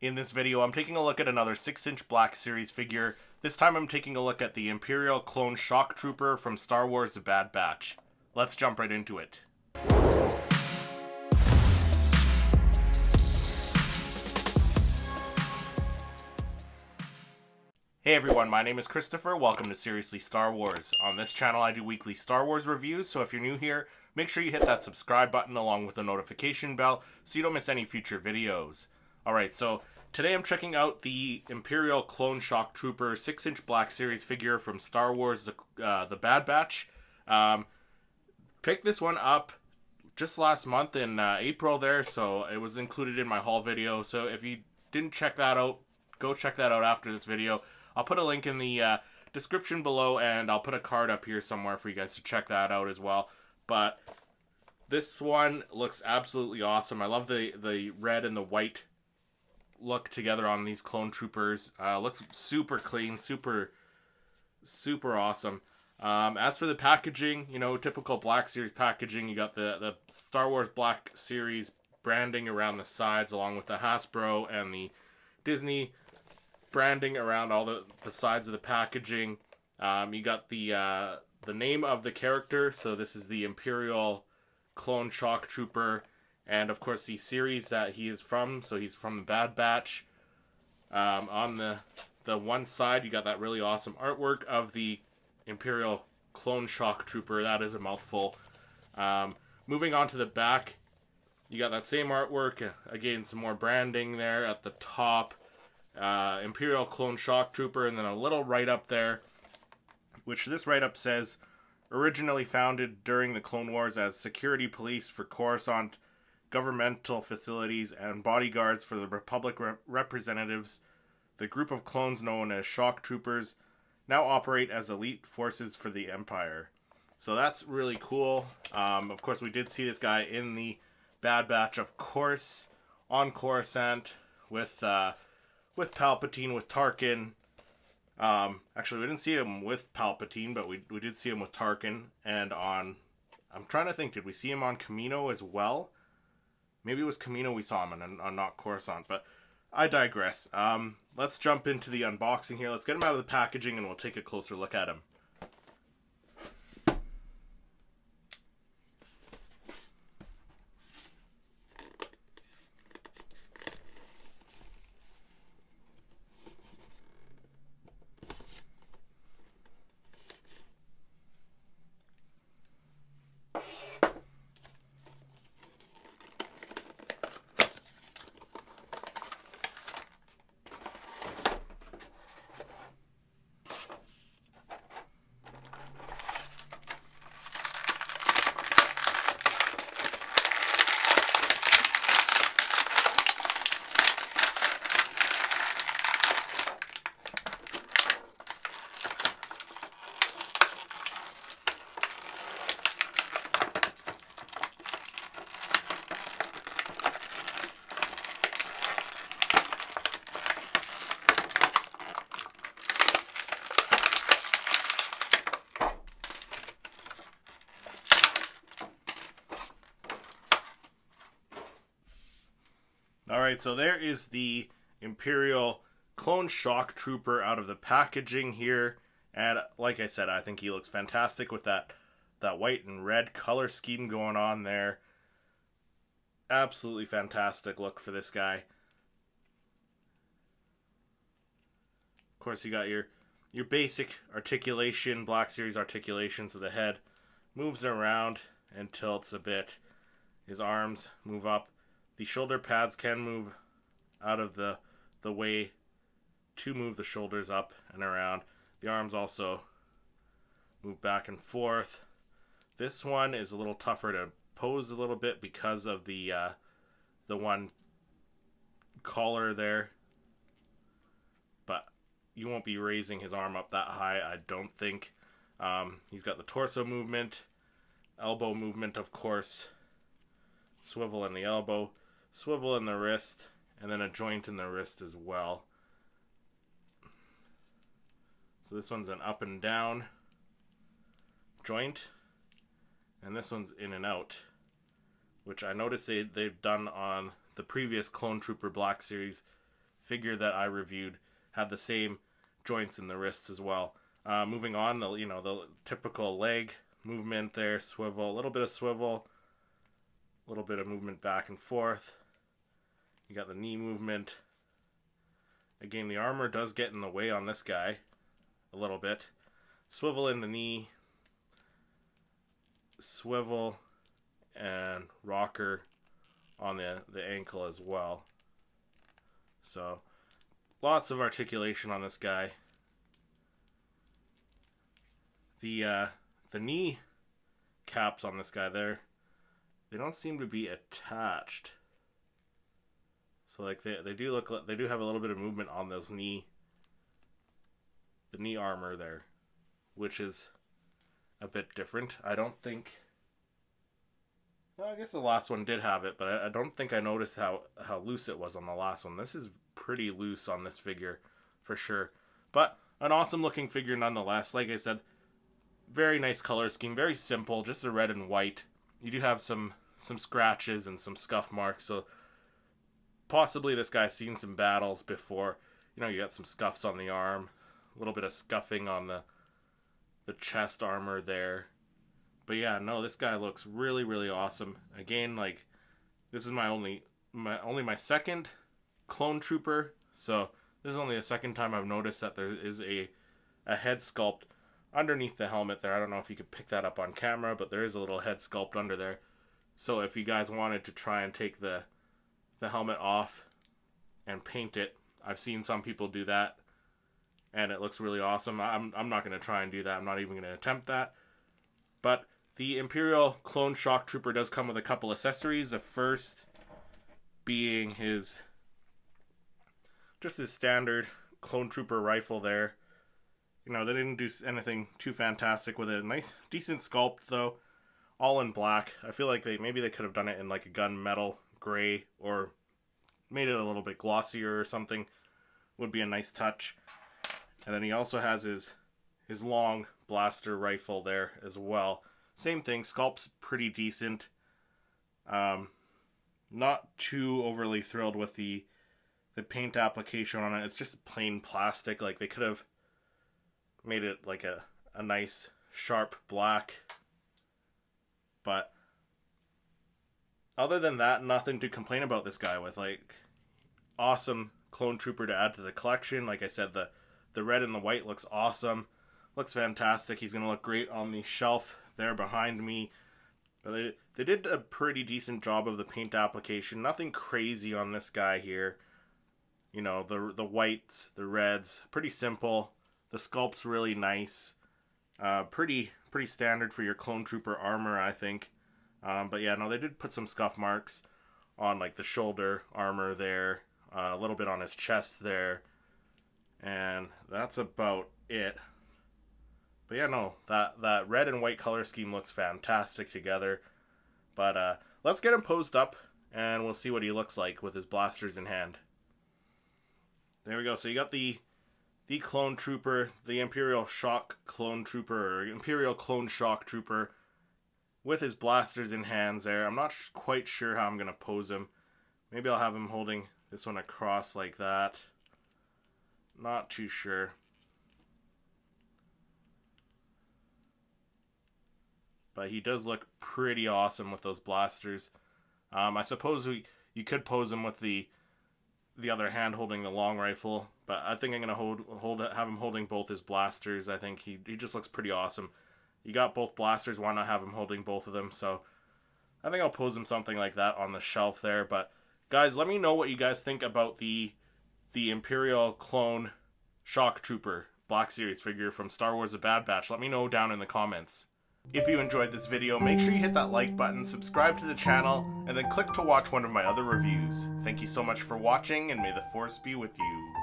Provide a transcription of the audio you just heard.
In this video, I'm taking a look at another 6-inch Black Series figure. This time I'm taking a look at the Imperial clone shock trooper from Star Wars The Bad Batch. Let's jump right into it. Hey everyone, my name is Christopher. Welcome to Seriously Star Wars. On this channel I do weekly Star Wars reviews, so if you're new here, make sure you hit that subscribe button along with the notification bell so you don't miss any future videos. Alright, so today I'm checking out the Imperial Clone Shock Trooper 6-inch Black Series figure from Star Wars The Bad Batch. Picked this one up just last month in April there, so it was included in my haul video. So if you didn't check that out, go check that out after this video. I'll put a link in the description below, and I'll put a card up here somewhere for you guys to check that out as well. But this one looks absolutely awesome. I love the red and the white look together on these clone troopers. Looks super clean, super awesome. As for the packaging, you know, typical Black Series packaging. You got the Star Wars Black Series branding around the sides, along with the Hasbro and the Disney branding around all the sides of the packaging. You got the name of the character, so this is the Imperial Clone Shock Trooper, and of course the series that he is from, so he's from the Bad Batch. On the one side you got that really awesome artwork of the Imperial Clone Shock Trooper. That is a mouthful. Moving on to the back, you got that same artwork, again some more branding there at the top. Imperial Clone Shock Trooper, and then a little write-up there, which this write-up says, originally founded during the Clone Wars as security police for Coruscant governmental facilities and bodyguards for the Republic representatives, the group of clones known as Shock Troopers now operate as elite forces for the Empire. So that's really cool. Of course, we did see this guy in the Bad Batch, of course, on Coruscant with Palpatine, with Tarkin. Actually, we didn't see him with Palpatine, but we did see him with Tarkin. And on, I'm trying to think, did we see him on Kamino as well? Maybe it was Kamino we saw him on not Coruscant, but I digress. Let's jump into the unboxing here. Let's get him out of the packaging and we'll take a closer look at him. Alright, so there is the Imperial Clone Shock Trooper out of the packaging here. And like I said, I think he looks fantastic with that white and red color scheme going on there. Absolutely fantastic look for this guy. Of course, you got your basic articulation, Black Series articulation, so the head moves around and tilts a bit. His arms move up. The shoulder pads can move out of the way to move the shoulders up and around. The arms also move back and forth. This one is a little tougher to pose a little bit because of the one collar there. But you won't be raising his arm up that high, I don't think. He's got the torso movement, elbow movement, of course. Swivel in the elbow. Swivel in the wrist, and then a joint in the wrist as well. So this one's an up and down joint, and this one's in and out, which I noticed they've done on the previous Clone Trooper Black Series figure that I reviewed had the same joints in the wrists as well. Moving on, the typical leg movement there, swivel, a little bit of swivel, a little bit of movement back and forth. You got the knee movement. Again, the armor does get in the way on this guy a little bit. Swivel in the knee, swivel and rocker on the ankle as well. So lots of articulation on this guy. The knee caps on this guy there, they don't seem to be attached. So like they do have a little bit of movement on those the knee armor there, which is a bit different. I don't think, well, I guess the last one did have it, but I don't think I noticed how loose it was on the last one. This is pretty loose on this figure for sure, but an awesome looking figure nonetheless. Like I said, very nice color scheme, very simple, just a red and white. You do have some scratches and some scuff marks, so possibly this guy's seen some battles before. You got some scuffs on the arm, a little bit of scuffing on the chest armor there. But yeah, no, this guy looks really, really awesome. Again, like, this is only my second clone trooper, so this is only the second time I've noticed that there is a head sculpt underneath the helmet there. I don't know if you could pick that up on camera, but there is a little head sculpt under there. So if you guys wanted to try and take the helmet off and paint it, I've seen some people do that, and it looks really awesome. I'm not going to try and do that. I'm not even going to attempt that. But the Imperial Clone Shock Trooper does come with a couple accessories. The first being his standard Clone Trooper rifle there. They didn't do anything too fantastic with it. Nice, decent sculpt though, all in black. I feel like maybe they could have done it in like a gunmetal gray or made it a little bit glossier or something. Would be a nice touch. And then he also has his long blaster rifle there as well. Same thing, sculpt's pretty decent. Not too overly thrilled with the paint application on it. It's just plain plastic. Like, they could have made it like a nice sharp black. But other than that, nothing to complain about this guy with. Like, awesome clone trooper to add to the collection. Like I said, the red and the white looks awesome. Looks fantastic. He's going to look great on the shelf there behind me. But they did a pretty decent job of the paint application. Nothing crazy on this guy here. The whites, the reds, pretty simple. The sculpt's really nice. Pretty standard for your clone trooper armor, I think. But yeah, no, they did put some scuff marks on like the shoulder armor there, a little bit on his chest there, and that's about it. But yeah, no, that red and white color scheme looks fantastic together. But let's get him posed up, and we'll see what he looks like with his blasters in hand. There we go. So you got the clone trooper, the Imperial Shock Clone Trooper, or Imperial Clone Shock Trooper, with his blasters in hands there. I'm not quite sure how I'm going to pose him. Maybe I'll have him holding this one across like that. Not too sure. But he does look pretty awesome with those blasters. I suppose you could pose him with the other hand holding the long rifle, but I think I'm gonna have him holding both his blasters. I think he just looks pretty awesome. You got both blasters, why not have him holding both of them? So I think I'll pose him something like that on the shelf there. But guys, let me know what you guys think about the Imperial Clone Shock Trooper Black Series figure from Star Wars: The Bad Batch. Let me know down in the comments. If you enjoyed this video, make sure you hit that like button, subscribe to the channel, and then click to watch one of my other reviews. Thank you so much for watching, and may the Force be with you.